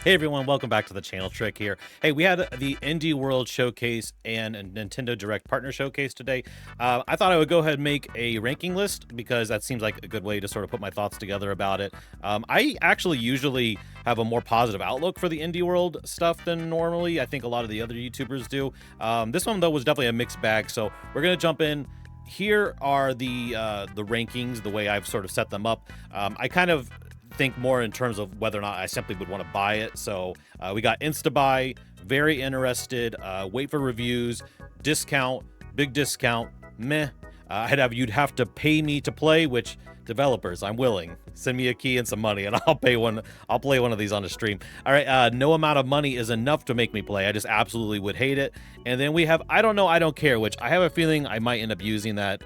Hey everyone, welcome back to the channel. Trick here. Hey, we had the Indie World Showcase and a Nintendo Direct Partner Showcase today. I thought I would go ahead and make a ranking list because that seems like a good way to sort of put my thoughts together about it. I actually usually have a more positive outlook for the Indie World stuff than normally. I think a lot of the other YouTubers do. This one though was definitely a mixed bag, so we're gonna jump in. Here are the rankings, the way I've sort of set them up. I kind of think more in terms of whether or not I simply would want to buy it. So we got insta buy, very interested, wait for reviews, discount, big discount, meh. You'd have to pay me to play, which developers, I'm willing. Send me a key and some money and I'll play one of these on the stream. All right, no amount of money is enough to make me play. I just absolutely would hate it. And then we have I don't know, I don't care, which I have a feeling I might end up using that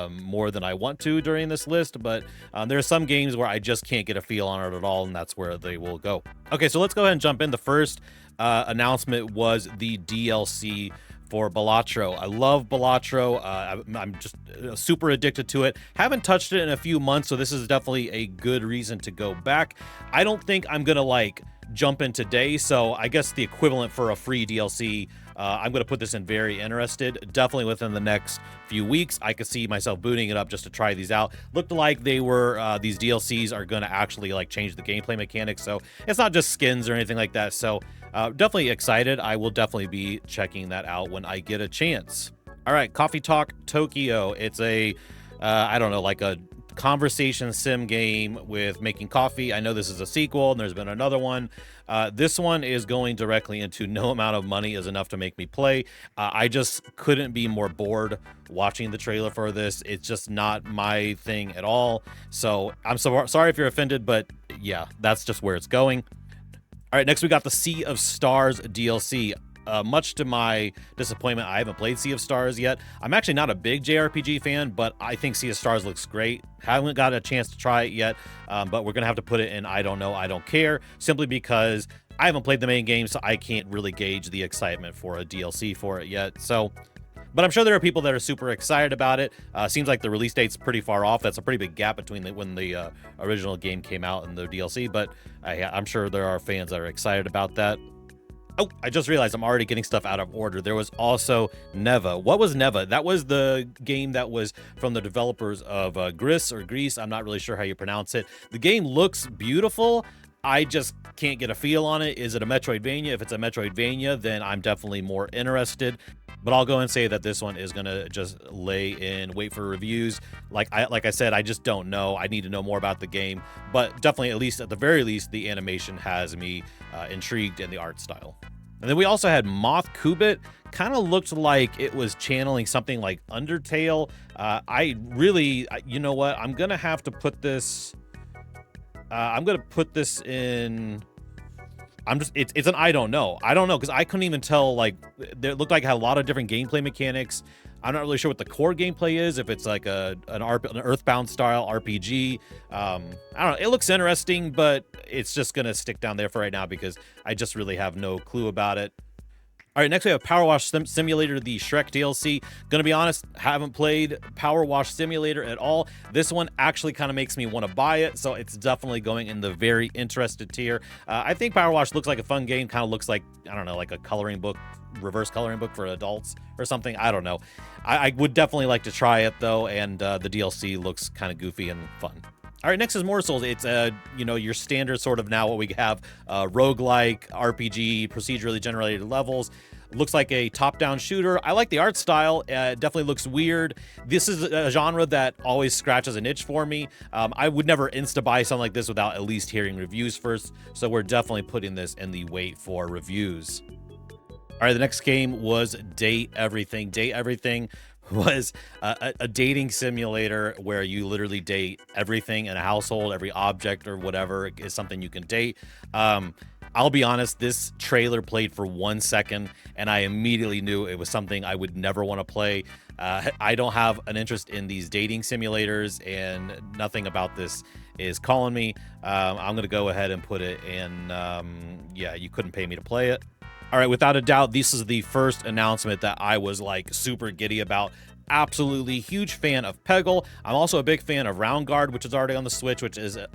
more than I want to during this list, but there are some games where I just can't get a feel on it at all, and that's where they will go. Okay, so let's go ahead and jump in. The first announcement was the DLC for Balatro. I love Balatro. I'm just super addicted to it. Haven't touched it in a few months, so this is definitely a good reason to go back. I don't think I'm gonna like jump in today, so I guess the equivalent for a free DLC, I'm gonna put this in very interested. Definitely within the next few weeks, I could see myself booting it up just to try these out. Looked like they were these DLCs are gonna actually like change the gameplay mechanics, so it's not just skins or anything like that. So definitely excited. I will definitely be checking that out when I get a chance. All right, Coffee Talk Tokyo. It's a I don't know, like a conversation sim game with making coffee. I know this is a sequel and there's been another one. This one is going directly into no amount of money is enough to make me play. I just couldn't be more bored watching the trailer for this. It's just not my thing at all. So I'm sorry if you're offended, but yeah, that's just where it's going. All right, next we got the Sea of Stars DLC. Much to my disappointment, I haven't played Sea of Stars yet. I'm actually not a big JRPG fan, but I think Sea of Stars looks great. Haven't got a chance to try it yet, but we're gonna have to put it in I don't know, I don't care, simply because I haven't played the main game, so I can't really gauge the excitement for a DLC for it yet. So, but I'm sure there are people that are super excited about it. Seems like the release date's pretty far off. That's a pretty big gap between when the original game came out and the DLC, but I'm sure there are fans that are excited about that. Oh, I just realized I'm already getting stuff out of order. There was also Neva. What was Neva? That was the game that was from the developers of Gris or Grease. I'm not really sure how you pronounce it. The game looks beautiful. I just can't get a feel on it. Is it a Metroidvania? If it's a Metroidvania, then I'm definitely more interested. But I'll go and say that this one is gonna just lay in wait for reviews. Like I said, I just don't know. I need to know more about the game. But definitely, at least at the very least, the animation has me intrigued in the art style. And then we also had Mothkubit. Kind of looked like it was channeling something like Undertale. You know what? I'm gonna have to put this. I'm gonna put this in. It's an I don't know because I couldn't even tell. Like, it looked like it had a lot of different gameplay mechanics. I'm not really sure what the core gameplay is, if it's like an Earthbound style RPG. I don't know. It looks interesting, but it's just gonna stick down there for right now because I just really have no clue about it. All right, next we have Power Wash Simulator, the Shrek DLC. Gonna be honest, haven't played Power Wash Simulator at all. This one actually kind of makes me want to buy it, so it's definitely going in the very interested tier. I think Power Wash looks like a fun game, kind of looks like, I don't know, like a coloring book, reverse coloring book for adults or something. I don't know. I would definitely like to try it though, and the DLC looks kind of goofy and fun. All right, next is More Souls. It's your standard sort of now what we have, roguelike RPG, procedurally generated levels. Looks like a top-down shooter. I like the art style. It definitely looks weird. This is a genre that always scratches an itch for me. I would never insta-buy something like this without at least hearing reviews first, so we're definitely putting this in the wait for reviews. All right, the next game was Date Everything. Date Everything was a dating simulator where you literally date everything in a household. Every object or whatever is something you can date. I'll be honest, this trailer played for 1 second and I immediately knew it was something I would never want to play. I don't have an interest in these dating simulators, and nothing about this is calling me. I'm going to go ahead and put it in. Yeah, you couldn't pay me to play it. All right, without a doubt, this is the first announcement that I was like super giddy about. absolutely huge fan of Peggle. I'm also a big fan of Round Guard, which is already on the Switch, which is a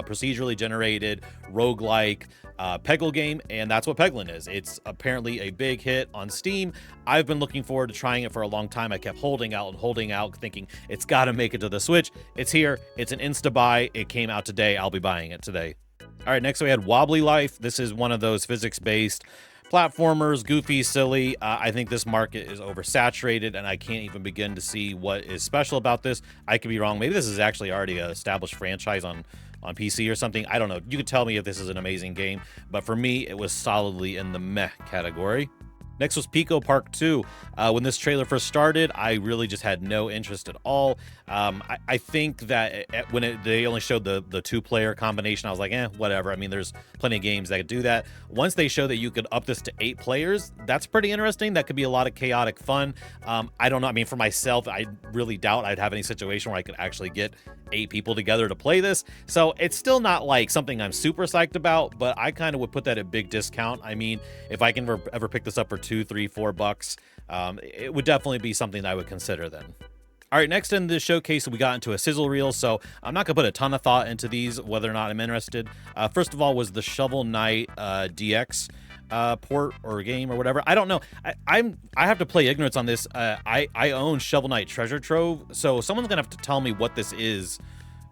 procedurally generated roguelike Peggle game, and that's what Peglin is. It's apparently a big hit on Steam. I've been looking forward to trying it for a long time. I kept holding out, thinking it's got to make it to the Switch. It's here. It's an insta-buy. It came out today. I'll be buying it today. All right, next we had Wobbly Life. This is one of those physics-based platformers, goofy, silly. I think this market is oversaturated, and I can't even begin to see what is special about this. I could be wrong. Maybe this is actually already an established franchise on PC or something. I don't know. You can tell me if this is an amazing game, but for me, it was solidly in the meh category. Next was Pico Park 2. When this trailer first started, I really just had no interest at all. I think that when they only showed the two-player combination, I was like, whatever. I mean, there's plenty of games that could do that. Once they show that you could up this to 8 players, that's pretty interesting. That could be a lot of chaotic fun. I don't know. I mean, for myself, I really doubt I'd have any situation where I could actually get 8 people together to play this. So it's still not like something I'm super psyched about, but I kind of would put that at big discount. I mean, if I can ever pick this up for $2, $3, $4, it would definitely be something that I would consider then. All right, next in the showcase, we got into a sizzle reel, so I'm not gonna put a ton of thought into these, whether or not I'm interested. First of all was the Shovel Knight DX port or game or whatever. I don't know. I have to play ignorance on this. I own Shovel Knight Treasure Trove, so someone's gonna have to tell me what this is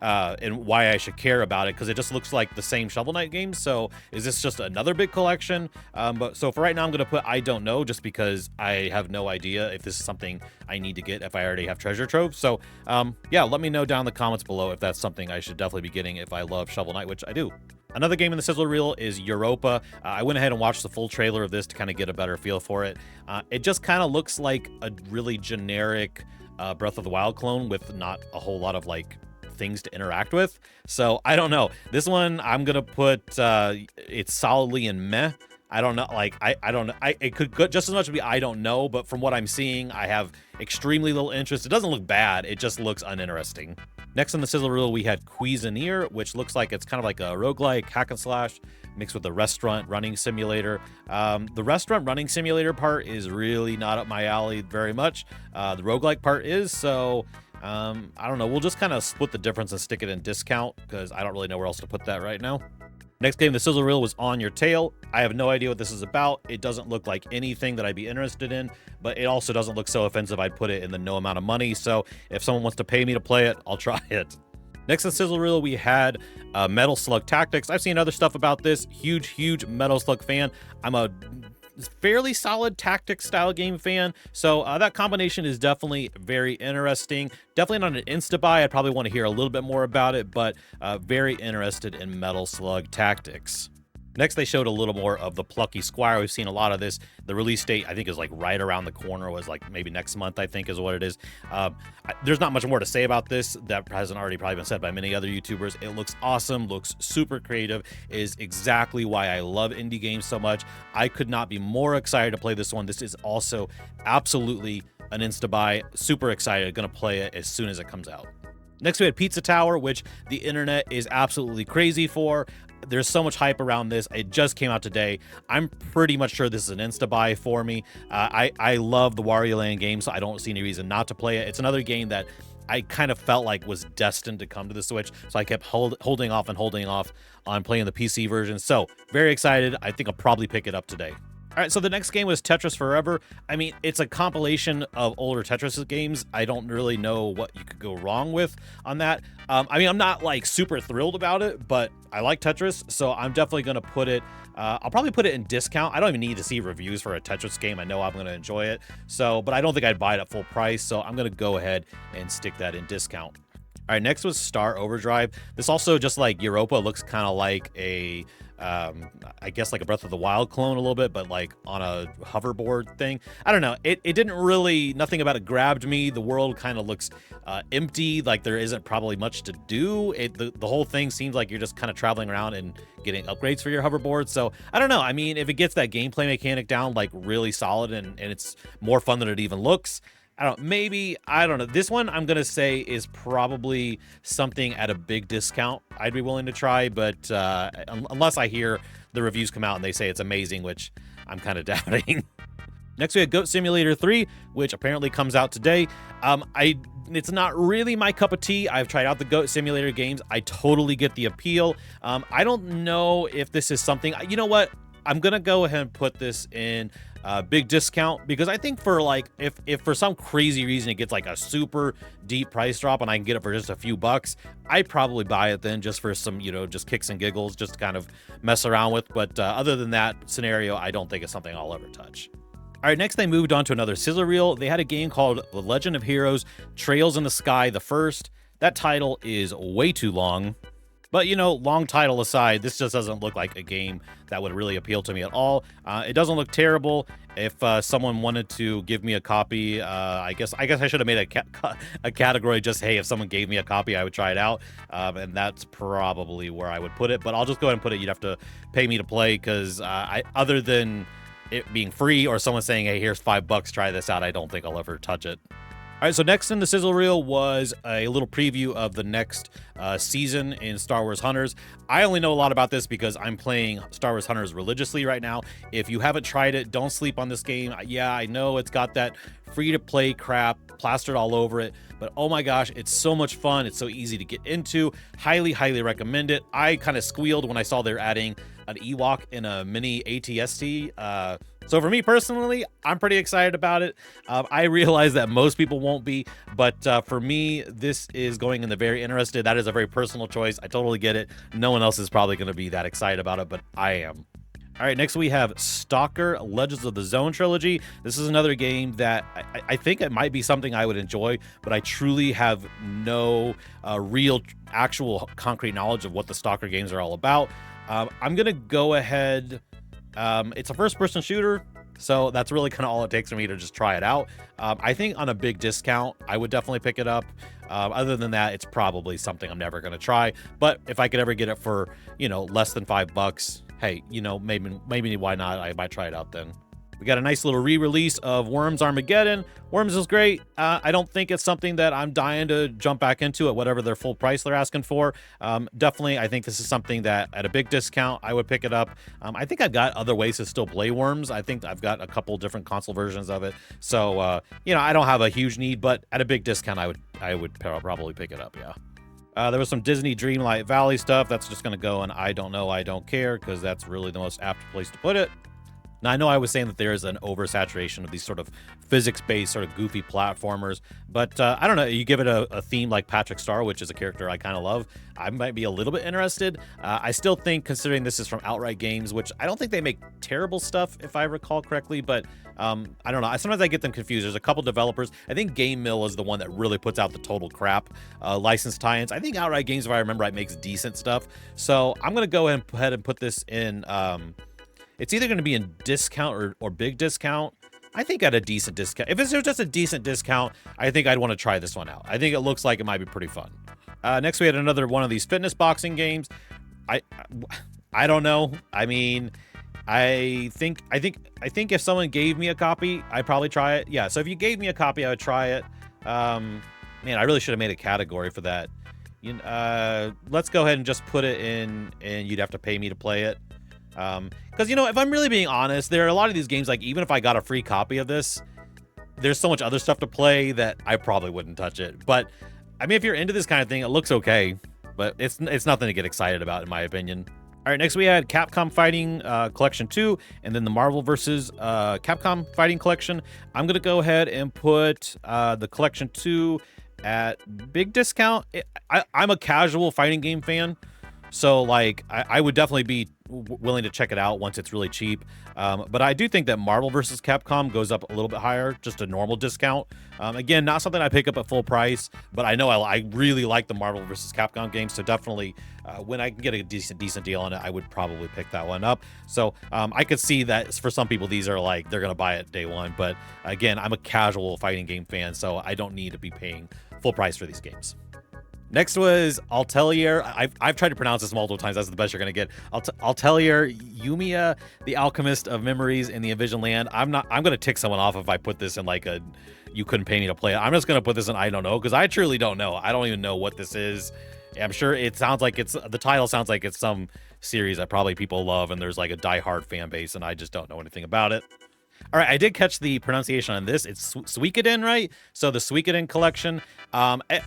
and why I should care about it, because it just looks like the same Shovel Knight game. So is this just another big collection? But so for right now, I'm gonna put I don't know, just because I have no idea if this is something I need to get if I already have Treasure Trove. So yeah, let me know down in the comments below if that's something I should definitely be getting if I love Shovel Knight, which I do. Another game in the sizzle reel is Europa. I went ahead and watched the full trailer of this to kind of get a better feel for it. It just kind of looks like a really generic Breath of the Wild clone with not a whole lot of like things to interact with. So I don't know. This one I'm gonna put it's solidly in meh. I don't know. Like I don't know. It could just as much be I don't know, but from what I'm seeing, I have extremely little interest. It doesn't look bad. It just looks uninteresting. Next on the sizzle reel, we had Cuisinier, which looks like it's kind of like a roguelike hack and slash mixed with the restaurant running simulator. The restaurant running simulator part is really not up my alley very much. The roguelike part is, so I don't know. We'll just kind of split the difference and stick it in discount, because I don't really know where else to put that right now. Next game, the sizzle reel, was On Your Tail. I have no idea what this is about. It doesn't look like anything that I'd be interested in, but it also doesn't look so offensive I'd put it in the no amount of money. So if someone wants to pay me to play it, I'll try it. Next on the sizzle reel, we had Metal Slug Tactics. I've seen other stuff about this. Huge Metal Slug fan. I'm a fairly solid tactics style game fan, so that combination is definitely very interesting. Definitely not an insta buy. I'd probably want to hear a little bit more about it, but very interested in Metal Slug Tactics. Next, they showed a little more of the Plucky Squire. We've seen a lot of this. The release date, I think, is like right around the corner. Was like maybe next month, I think, is what it is. There's not much more to say about this that hasn't already probably been said by many other YouTubers. It looks awesome, looks super creative, is exactly why I love indie games so much. I could not be more excited to play this one. This is also absolutely an insta-buy. Super excited. Gonna play it as soon as it comes out. Next, we had Pizza Tower, which the internet is absolutely crazy for. There's so much hype around this. It just came out today. I'm pretty much sure this is an insta-buy for me. I love the Wario Land game, so I don't see any reason not to play it. It's another game that I kind of felt like was destined to come to the Switch, so I kept holding off on playing the PC version. So very excited. I think I'll probably pick it up today. All right, so the next game was Tetris Forever. I mean, it's a compilation of older Tetris games. I don't really know what you could go wrong with on that. I mean, I'm not like super thrilled about it, but I like Tetris, so I'm definitely going to put it, I'll probably put it in discount. I don't even need to see reviews for a Tetris game. I know I'm going to enjoy it, so, but I don't think I'd buy it at full price, so I'm going to go ahead and stick that in discount. All right, next was Star Overdrive. This also, just like Europa, looks kind of like a I guess like a Breath of the Wild clone a little bit, but like on a hoverboard thing. I don't know. It didn't really, nothing about it grabbed me. The world kind of looks empty, like there isn't probably much to do. The whole thing seems like you're just kind of traveling around and getting upgrades for your hoverboard. So I don't know. I mean, if it gets that gameplay mechanic down like really solid and it's more fun than it even looks, I don't know. This one I'm going to say is probably something at a big discount I'd be willing to try, but unless I hear the reviews come out and they say it's amazing, which I'm kind of doubting. Next, we had Goat Simulator 3, which apparently comes out today. It's not really my cup of tea. I've tried out the Goat Simulator games. I totally get the appeal. I don't know if this is something, you know what? I'm going to go ahead and put this in big discount, because I think for like, if for some crazy reason it gets like a super deep price drop and I can get it for just a few bucks, I'd probably buy it then just for some, just kicks and giggles, just to kind of mess around with. But other than that scenario, I don't think it's something I'll ever touch. All right, next they moved on to another sizzle reel. They had a game called The Legend of Heroes Trails in the Sky the First. That title is way too long. But, long title aside, this just doesn't look like a game that would really appeal to me at all. It doesn't look terrible. If someone wanted to give me a copy, I guess I should have made a category just, hey, if someone gave me a copy, I would try it out. And that's probably where I would put it. But I'll just go ahead and put it. You'd have to pay me to play, because other than it being free or someone saying, hey, here's $5, try this out, I don't think I'll ever touch it. All right, so next in the sizzle reel was a little preview of the next season in Star Wars Hunters. I only know a lot about this because I'm playing Star Wars Hunters religiously right now. If you haven't tried it, don't sleep on this game. Yeah, I know it's got that free-to-play crap plastered all over it, but oh my gosh, it's so much fun. It's so easy to get into. Highly, highly recommend it. I kind of squealed when I saw they're adding an Ewok in a mini ATST. So for me personally, I'm pretty excited about it. I realize that most people won't be, but for me, this is going in the very interested. That is a very personal choice. I totally get it. No one else is probably going to be that excited about it, but I am. All right, next we have Stalker Legends of the Zone Trilogy. This is another game that I think it might be something I would enjoy, but I truly have no real, actual, concrete knowledge of what the Stalker games are all about. I'm going to go ahead. It's a first-person shooter, so that's really kind of all it takes for me to just try it out. I think on a big discount, I would definitely pick it up. Other than that, it's probably something I'm never going to try. But if I could ever get it for, less than $5, hey, maybe why not? I might try it out then. We got a nice little re-release of Worms Armageddon. Worms is great. I don't think it's something that I'm dying to jump back into at whatever their full price they're asking for. Definitely, I think this is something that at a big discount, I would pick it up. I think I've got other ways to still play Worms. I think I've got a couple different console versions of it. So, I don't have a huge need, but at a big discount, I would probably pick it up, yeah. There was some Disney Dreamlight Valley stuff. That's just going to go and I don't know, I don't care, because that's really the most apt place to put it. Now, I know I was saying that there is an oversaturation of these sort of physics-based, sort of goofy platformers, but I don't know, you give it a theme like Patrick Star, which is a character I kind of love, I might be a little bit interested. I still think, considering this is from Outright Games, which I don't think they make terrible stuff, if I recall correctly, but I don't know. Sometimes I get them confused. There's a couple developers. I think Game Mill is the one that really puts out the total crap licensed tie-ins. I think Outright Games, if I remember right, makes decent stuff. So I'm going to go ahead and put this in... it's either going to be in discount or big discount. I think at a decent discount. If it's just a decent discount, I think I'd want to try this one out. I think it looks like it might be pretty fun. Next, we had another one of these fitness boxing games. I don't know. I mean, I think if someone gave me a copy, I'd probably try it. Yeah. So if you gave me a copy, I would try it. Man, I really should have made a category for that. Let's go ahead and just put it in, and you'd have to pay me to play it. Because, if I'm really being honest, there are a lot of these games, like, even if I got a free copy of this, there's so much other stuff to play that I probably wouldn't touch it. But, I mean, if you're into this kind of thing, it looks okay, but it's nothing to get excited about, in my opinion. All right, next we had Capcom Fighting Collection 2, and then the Marvel vs. Capcom Fighting Collection. I'm going to go ahead and put the Collection 2 at big discount. I'm a casual fighting game fan, so, like, I would definitely be willing to check it out once it's really cheap. But I do think that Marvel vs. Capcom goes up a little bit higher, just a normal discount. Again, not something I pick up at full price, but I know I really like the Marvel vs. Capcom games, so definitely when I can get a decent deal on it, I would probably pick that one up. So I could see that for some people, these are like, they're going to buy it day one. But again, I'm a casual fighting game fan, so I don't need to be paying full price for these games. Next was Atelier. I've tried to pronounce this multiple times. That's the best you're going to get. Atelier Yumiya, the Alchemist of Memories in the Envision Land. I'm going to tick someone off if I put this in like a you couldn't pay me to play it. I'm just going to put this in I don't know, because I truly don't know. I don't even know what this is. I'm sure it sounds like the title sounds like it's some series that probably people love and there's like a diehard fan base, and I just don't know anything about it. All right, I did catch the pronunciation on this. It's Suikoden, right? So the Suikoden collection.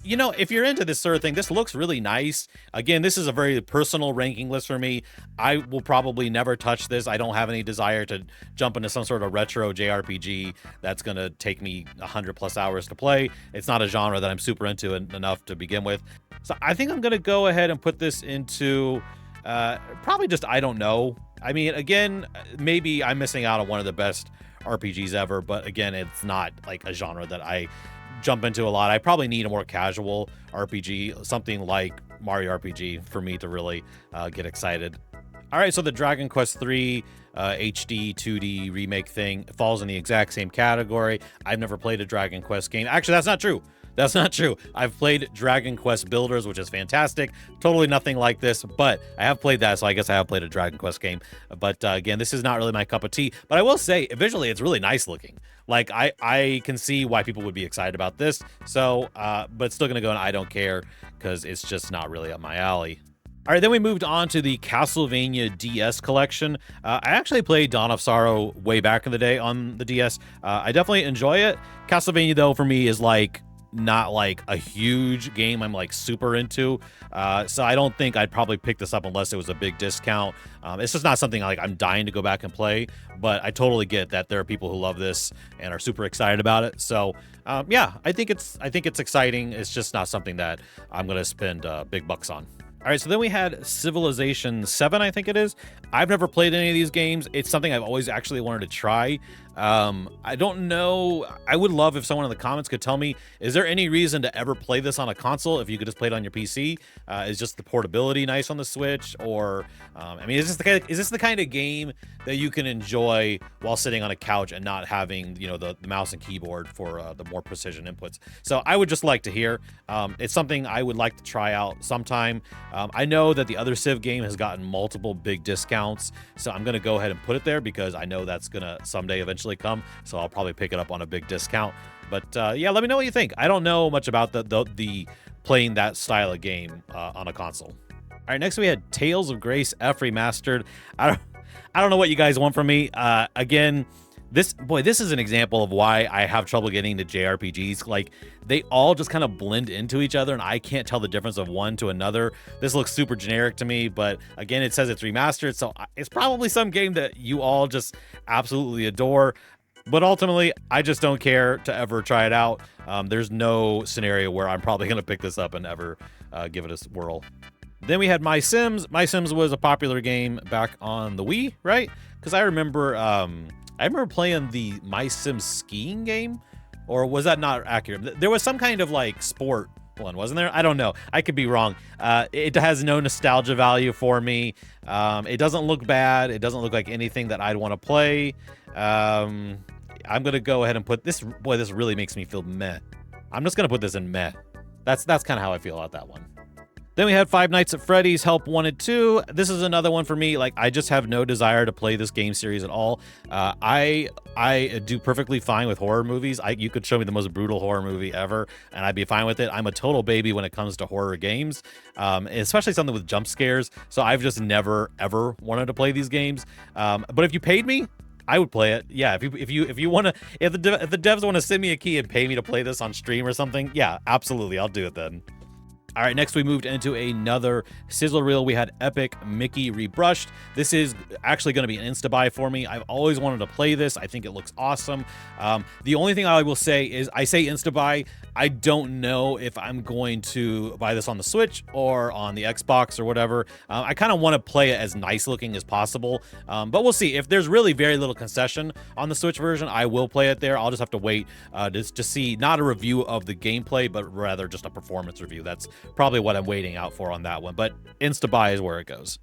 You know, if you're into this sort of thing, this looks really nice. Again, this is a very personal ranking list for me. I will probably never touch this. I don't have any desire to jump into some sort of retro JRPG that's going to take me 100+ hours to play. It's not a genre that I'm super into enough to begin with. So I think I'm going to go ahead and put this into probably just, I don't know. I mean, again, maybe I'm missing out on one of the best RPGs ever, but again, it's not like a genre that I jump into a lot. I probably need a more casual RPG, something like Mario RPG for me to really get excited. All right, so the Dragon Quest III HD 2D remake thing falls in the exact same category. I've never played a Dragon Quest game. Actually, that's not true. That's not true. I've played Dragon Quest Builders, which is fantastic. Totally nothing like this, but I have played that, so I guess I have played a Dragon Quest game. But again, this is not really my cup of tea. But I will say, visually, it's really nice looking. Like, I can see why people would be excited about this. So, but still going to go and I don't care, because it's just not really up my alley. All right, then we moved on to the Castlevania DS collection. I actually played Dawn of Sorrow way back in the day on the DS. I definitely enjoy it. Castlevania, though, for me is like not like a huge game I'm like super into. So I don't think I'd probably pick this up unless it was a big discount. It's just not something like I'm dying to go back and play, but I totally get that there are people who love this and are super excited about it. So yeah, I think it's exciting. It's just not something that I'm going to spend big bucks on. All right, so then we had Civilization 7, I think it is. I've never played any of these games. It's something I've always actually wanted to try. I don't know. I would love if someone in the comments could tell me, is there any reason to ever play this on a console if you could just play it on your PC? Is just the portability nice on the Switch? Or, I mean, is this the kind of game that you can enjoy while sitting on a couch and not having, you know, the mouse and keyboard for the more precision inputs? So I would just like to hear. It's something I would like to try out sometime. I know that the other Civ game has gotten multiple big discounts, so I'm going to go ahead and put it there because I know that's going to someday eventually come, so I'll probably pick it up on a big discount. But yeah, let me know what you think. I don't know much about the playing that style of game on a console. All right, next we had Tales of Grace F Remastered. I don't know what you guys want from me. Again, this is an example of why I have trouble getting to JRPGs. Like, they all just kind of blend into each other, and I can't tell the difference of one to another. This looks super generic to me, but again, it says it's remastered, so it's probably some game that you all just absolutely adore. But ultimately, I just don't care to ever try it out. There's no scenario where I'm probably going to pick this up and ever give it a whirl. Then we had My Sims. My Sims was a popular game back on the Wii, right? Because I remember playing the My Sims skiing game, or was that not accurate? There was some kind of like sport one, wasn't there? I don't know. I could be wrong. It has no nostalgia value for me. It doesn't look bad. It doesn't look like anything that I'd want to play. I'm going to go ahead and put this. Boy, this really makes me feel meh. I'm just going to put this in meh. That's kind of how I feel about that one. Then we had Five Nights at Freddy's Help 1 and 2. This is another one for me. Like, I just have no desire to play this game series at all. I do perfectly fine with horror movies. You could show me the most brutal horror movie ever, and I'd be fine with it. I'm a total baby when it comes to horror games, especially something with jump scares. So I've just never, ever wanted to play these games. But if you paid me, I would play it. Yeah, if you want to, if the devs want to send me a key and pay me to play this on stream or something, yeah, absolutely, I'll do it then. All right, next we moved into another sizzle reel. We had Epic Mickey Rebrushed. This is actually going to be an insta-buy for me. I've always wanted to play this. I think it looks awesome. The only thing I will say is I say insta-buy. I don't know if I'm going to buy this on the Switch or on the Xbox or whatever. I kind of want to play it as nice looking as possible, but we'll see. If there's really very little concession on the Switch version, I will play it there. I'll just have to wait to see not a review of the gameplay, but rather just a performance review. That's probably what I'm waiting out for on that one, but insta-buy is where it goes.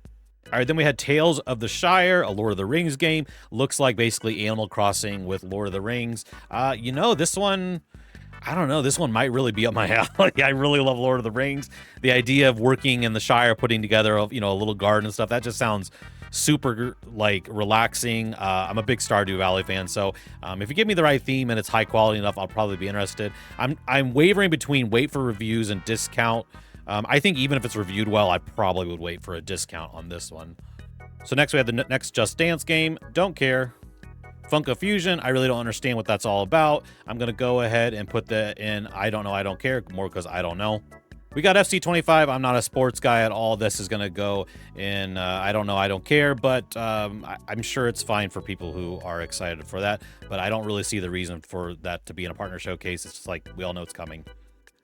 All right, then we had Tales of the Shire, a Lord of the Rings game. Looks like basically Animal Crossing with Lord of the Rings. You know, this one, I don't know, this one might really be up my alley. I really love Lord of the Rings. The idea of working in the Shire, putting together, you know, a little garden and stuff, that just sounds super like relaxing. I'm a big Stardew Valley fan, so if you give me the right theme and it's high quality enough, I'll probably be interested. I'm wavering between wait for reviews and discount. I think even if it's reviewed well, I probably would wait for a discount on this one. So next we have the next Just Dance game. Don't care. Funko Fusion, I really don't understand what that's all about. I'm going to go ahead and put that in I don't know, I don't care, more because I don't know. We got FC25. I'm not a sports guy at all. This is going to go in I don't know, I don't care, but I'm sure it's fine for people who are excited for that, but I don't really see the reason for that to be in a partner showcase. It's just like we all know it's coming.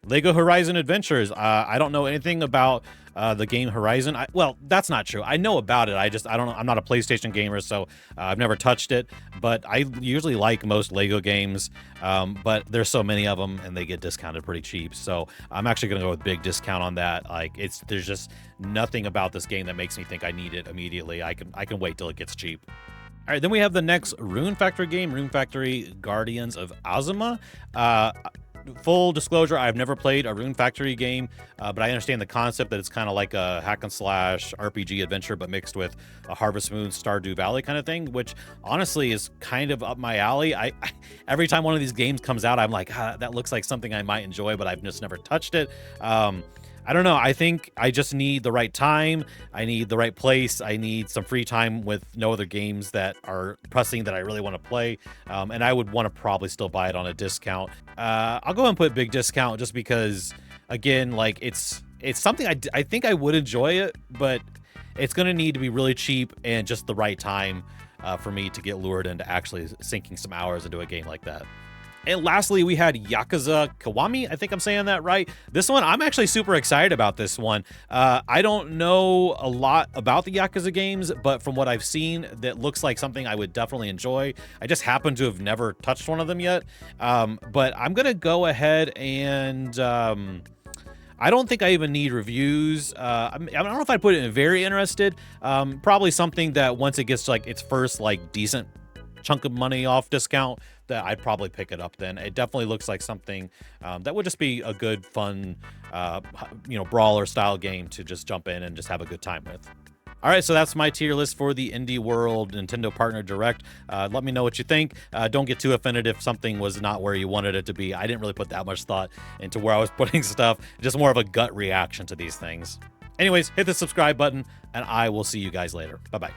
Lego Horizon Adventures. I don't know anything about the game Horizon. Well, that's not true. I know about it. I don't know. I'm not a PlayStation gamer, so I've never touched it. But I usually like most Lego games. But there's so many of them, and they get discounted pretty cheap. So I'm actually gonna go with big discount on that. Like there's just nothing about this game that makes me think I need it immediately. I can wait till it gets cheap. All right, then we have the next Rune Factory game, Rune Factory Guardians of Azuma. Full disclosure, I've never played a Rune Factory game, but I understand the concept that it's kind of like a hack and slash RPG adventure, but mixed with a Harvest Moon, Stardew Valley kind of thing, which honestly is kind of up my alley. Every time one of these games comes out, I'm like, that looks like something I might enjoy, but I've just never touched it. I don't know. I think I just need the right time. I need the right place. I need some free time with no other games that are pressing that I really want to play. And I would want to probably still buy it on a discount. I'll go and put big discount just because, again, like it's something I think I would enjoy it, but it's going to need to be really cheap and just the right time for me to get lured into actually sinking some hours into a game like that. And lastly, we had Yakuza Kiwami. I think I'm saying that right. This one, I'm actually super excited about this one. I don't know a lot about the Yakuza games, but from what I've seen, that looks like something I would definitely enjoy. I just happen to have never touched one of them yet. But I'm going to go ahead and... I don't think I even need reviews. I don't know if I'd put it in very interested. Probably something that once it gets to like its first like decent chunk of money off discount, that I'd probably pick it up then. It definitely looks like something that would just be a good, fun, brawler style game to just jump in and just have a good time with. All right, so that's my tier list for the Indie World Nintendo Partner Direct. Let me know what you think. Don't get too offended if something was not where you wanted it to be. I didn't really put that much thought into where I was putting stuff. Just more of a gut reaction to these things. Anyways, hit the subscribe button, and I will see you guys later. Bye-bye.